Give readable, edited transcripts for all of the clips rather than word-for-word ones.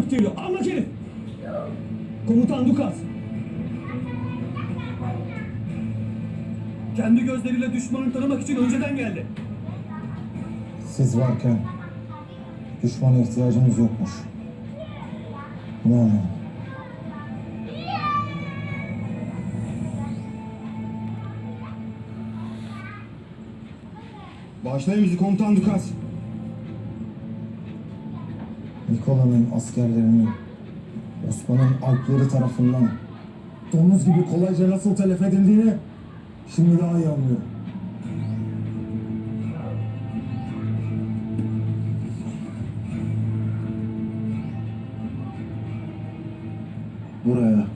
Tank geliyor. Anla herif. Komutan Dukas. Kendi gözleriyle düşmanı tanımak için önceden geldi. Siz varken düşmana ihtiyacımız yokmuş. Bunu anladım. Başlayın bizi komutan Dukas. Nikola'nın askerlerinin Osman'ın alpleri tarafından domuz gibi kolayca nasıl telef edildiğini şimdi daha iyi anlıyorum. Buraya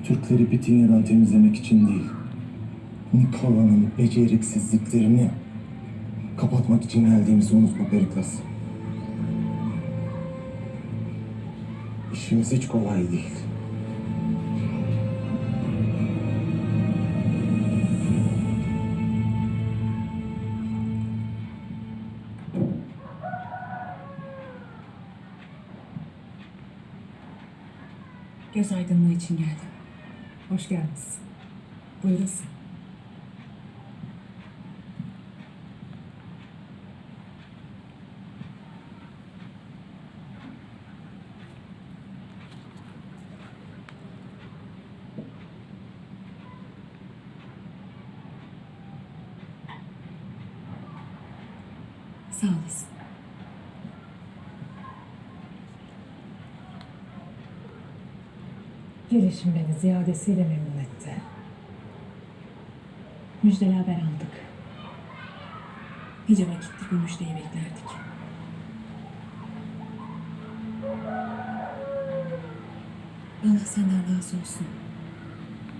Türkleri Bitinya'dan temizlemek için değil, Nikola'nın beceriksizliklerini kapatmak için geldiğimizi unutma Perikles. İşimiz hiç kolay değil. Göz aydınlığı için geldim. Hoş geldiniz. Buyurasın. Sağ olasın. Gelişim beni ziyadesiyle memnun etti. Müjdeli haber aldık. Nice vakittir bu müjdeyi beklerdik. Allah senden razı olsun.